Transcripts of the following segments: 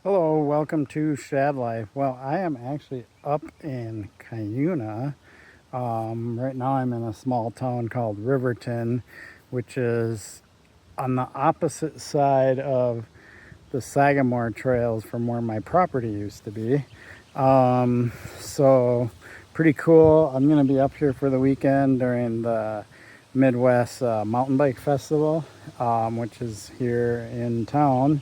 Hello, welcome to Shad Life. Well, I am actually up in Cuyuna. Right now, I'm in a small town called Riverton, which is on the opposite side of the Sagamore trails from where my property used to be. So, pretty cool. I'm going to be up here for the weekend during the Midwest Mountain Bike Festival, which is here in town,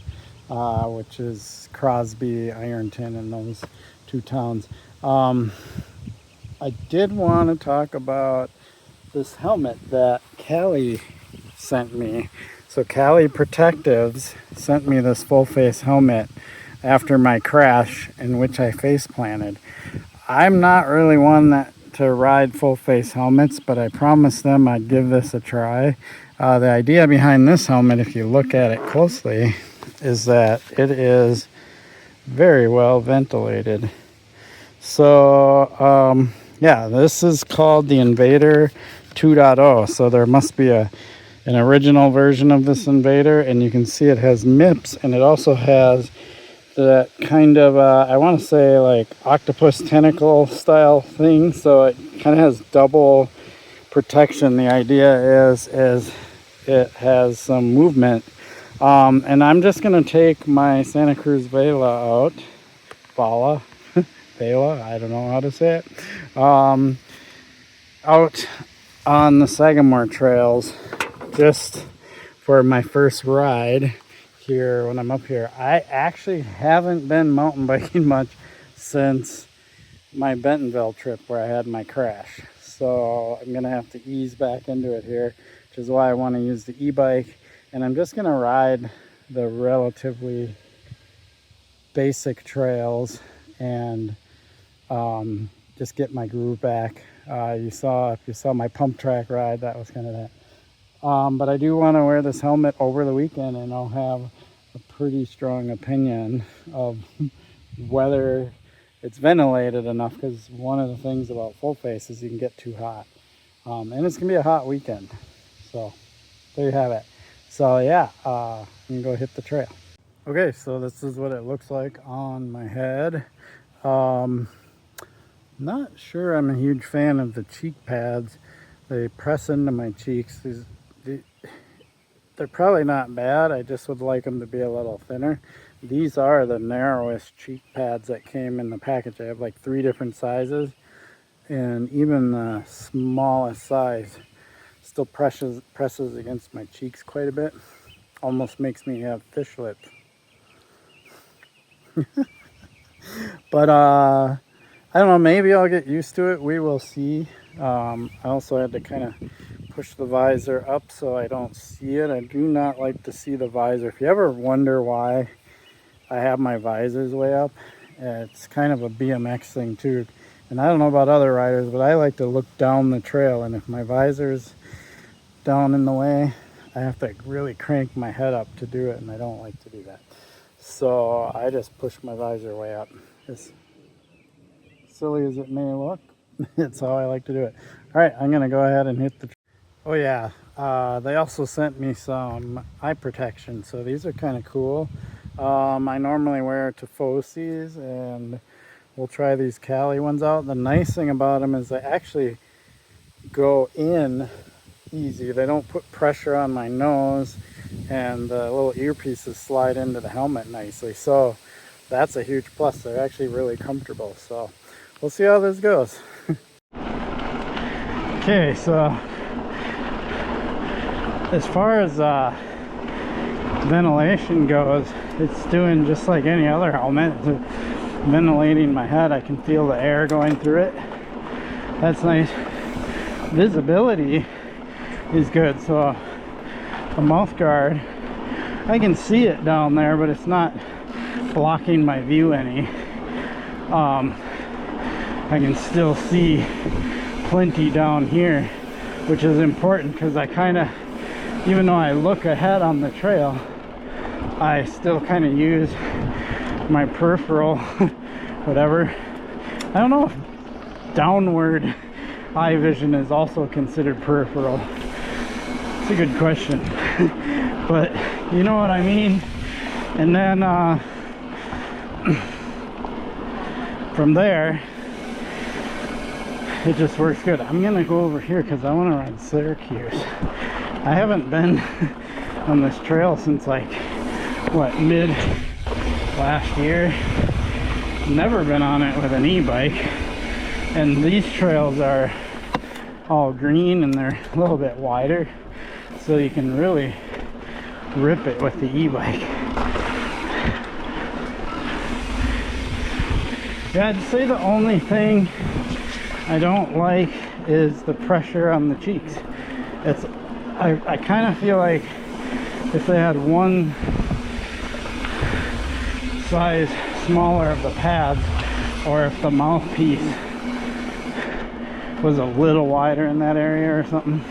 which is Crosby, Ironton, and those two towns. I did want to talk about this helmet that Callie sent me. So Cali Protectives sent me this full face helmet after my crash in which I face planted. I'm not really one to ride full face helmets, but I promised them I'd give this a try. The idea behind this helmet, if you look at it closely, is that it is very well ventilated. So yeah, this is called the Invader 2.0. So there must be an original version of this Invader, and you can see it has MIPS, and it also has that kind of I want to say like octopus tentacle style thing, so it kind of has double protection. The idea is it has some movement, and I'm just gonna take my Santa Cruz Vela out, Vela, I don't know how to say it, out on the Sagamore trails just for my first ride here when I'm up here. I actually haven't been mountain biking much since my Bentonville trip where I had my crash. So I'm gonna have to ease back into it here, which is why I want to use the e-bike. And I'm just gonna ride the relatively basic trails and just get my groove back. If you saw my pump track ride, that was kind of that. But I do want to wear this helmet over the weekend, and I'll have a pretty strong opinion of whether it's ventilated enough, because one of the things about full face is you can get too hot. And it's going to be a hot weekend. So there you have it. So yeah, I'm going to go hit the trail. Okay, so this is what it looks like on my head. Not sure I'm a huge fan of the cheek pads. They press into my cheeks. They're probably not bad. I just would like them to be a little thinner. These are the narrowest cheek pads that came in the package. I have like 3 different sizes, and even the smallest size still presses against my cheeks quite a bit. Almost makes me have fish lips. But I don't know, maybe I'll get used to it. We will see. I also had to kind of push the visor up so I don't see it. I do not like to see the visor. If you ever wonder why I have my visors way up, it's kind of a BMX thing too. And I don't know about other riders, but I like to look down the trail, and if my visor's down in the way, I have to really crank my head up to do it, and I don't like to do that. So I just push my visor way up. As silly as it may look, it's how I like to do it. All right, I'm gonna go ahead and hit the... Oh yeah, they also sent me some eye protection, so these are kind of cool. I normally wear Tifosis, and we'll try these Cali ones out. The nice thing about them is they actually go in easy. They don't put pressure on my nose, and the little earpieces slide into the helmet nicely. So that's a huge plus. They're actually really comfortable. So we'll see how this goes. Okay, so as far as ventilation goes, it's doing just like any other helmet. It's ventilating my head. I can feel the air going through it. That's nice. Visibility is good. So the mouth guard, I can see it down there, but it's not blocking my view any. I can still see plenty down here, which is important because I kind of, even though I look ahead on the trail, I still kind of use my peripheral whatever. I don't know if downward eye vision is also considered peripheral. It's a good question. But you know what I mean. And then from there, it just works good. I'm gonna go over here because I want to ride Syracuse. I haven't been on this trail since like, what, mid last year. Never been on it with an e-bike. And these trails are all green and they're a little bit wider, so you can really rip it with the e-bike. Yeah, I'd say the only thing I don't like is the pressure on the cheeks. I kind of feel like if they had one size smaller of the pads, or if the mouthpiece was a little wider in that area or something.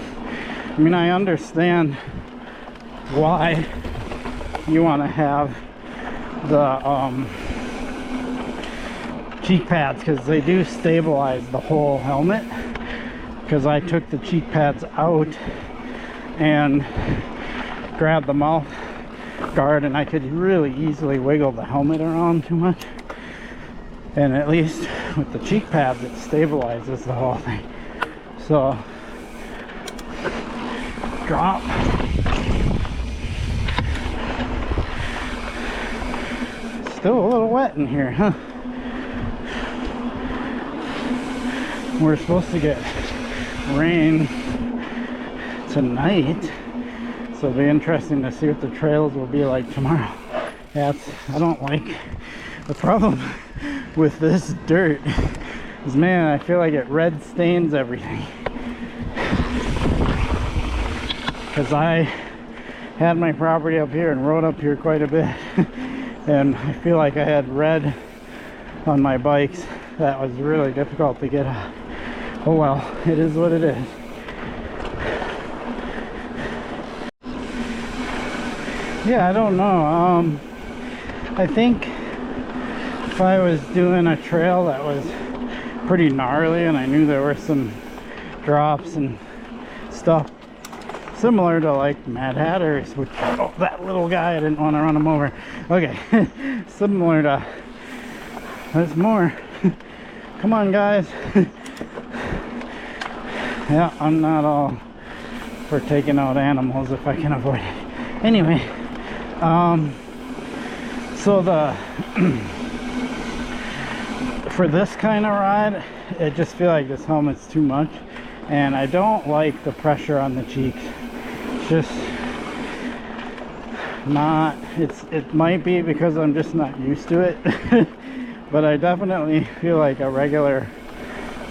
I mean, I understand why you want to have the cheek pads, because they do stabilize the whole helmet. Because I took the cheek pads out and grabbed the mouth guard, and I could really easily wiggle the helmet around too much. And at least with the cheek pads, it stabilizes the whole thing. So, drop. Still a little wet in here, huh? We're supposed to get rain tonight, so it'll be interesting to see what the trails will be like tomorrow. Yeah, I don't like the problem with this dirt is, man, I feel like it red stains everything. Because I had my property up here and rode up here quite a bit, and I feel like I had red on my bikes that was really difficult to get out. Oh well, it is what it is. Yeah, I don't know. I think if I was doing a trail that was pretty gnarly and I knew there were some drops and stuff similar to like Mad Hatter's, which, oh, that little guy, I didn't want to run him over. Okay, similar to, there's more. Come on, guys. Yeah, I'm not all for taking out animals if I can avoid it. Anyway, so for this kind of ride, I just feel like this helmet's too much, and I don't like the pressure on the cheeks. It's just not, it might be because I'm just not used to it. But I definitely feel like a regular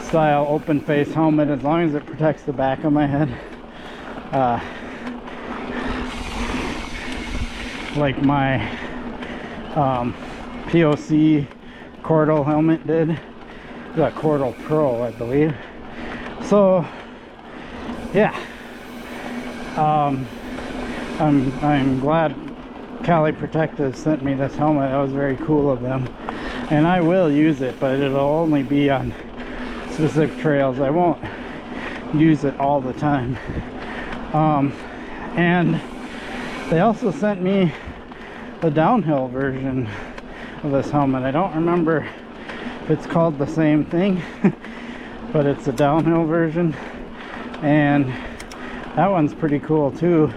style open face helmet, as long as it protects the back of my head, like my POC Cordal helmet did, the Cordal Pro, I believe. So yeah, I'm glad Cali Protective sent me this helmet. That was very cool of them, and I will use it, but it'll only be on specific trails. I won't use it all the time. And they also sent me the downhill version of this helmet. I don't remember if it's called the same thing, but it's a downhill version, and that one's pretty cool too,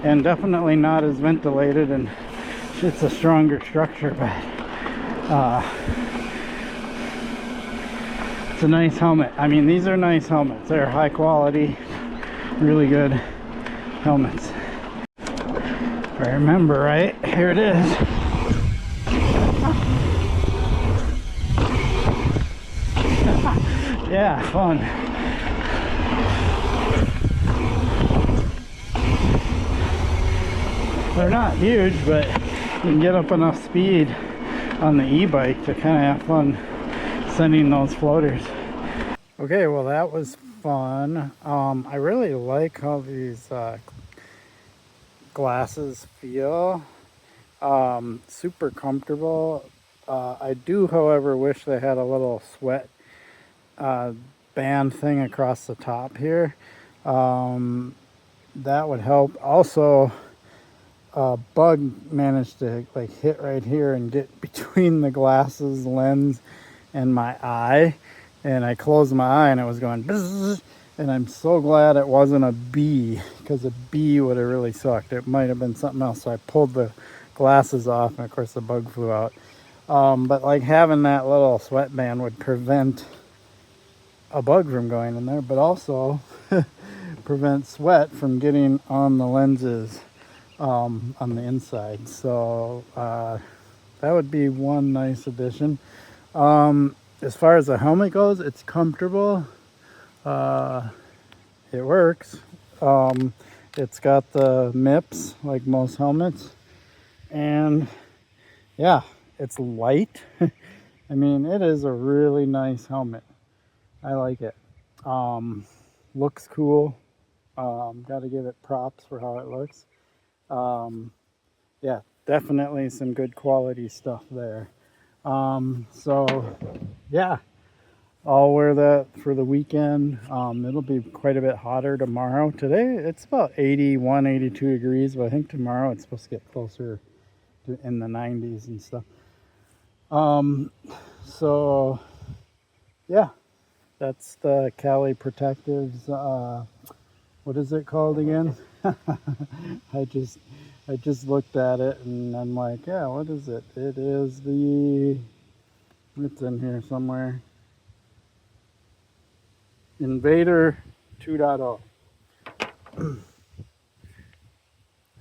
and definitely not as ventilated, and it's a stronger structure, but it's a nice helmet. I mean, these are nice helmets. They're high quality, really good helmets. If I remember right, here it is. Yeah, fun. They're not huge, but you can get up enough speed on the e-bike to kind of have fun sending those floaters. Okay, well, that was fun. I really like how these glasses feel. Super comfortable. I do, however, wish they had a little sweat band thing across the top here. That would help. Also, a bug managed to like hit right here and get between the glasses lens and my eye, and I closed my eye and it was going bzzz, and I'm so glad it wasn't a bee, because a bee would have really sucked. It might have been something else. So I pulled the glasses off, and of course the bug flew out. But like having that little sweatband would prevent a bug from going in there, but also prevent sweat from getting on the lenses on the inside. So that would be one nice addition. As far as the helmet goes, it's comfortable. It works. It's got the MIPS like most helmets, and yeah, it's light. I mean, it is a really nice helmet. I like it. Looks cool. Got to give it props for how it looks. Yeah, definitely some good quality stuff there. So yeah, I'll wear that for the weekend. It'll be quite a bit hotter tomorrow. Today it's about 81, 82 degrees, but I think tomorrow it's supposed to get closer to in the 90s and stuff. So yeah, that's the Cali Protectives. What is it called again? I just looked at it and I'm like, yeah, what is it? It is it's in here somewhere. Invader 2.0.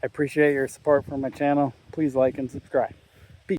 I appreciate your support for my channel. Please like and subscribe.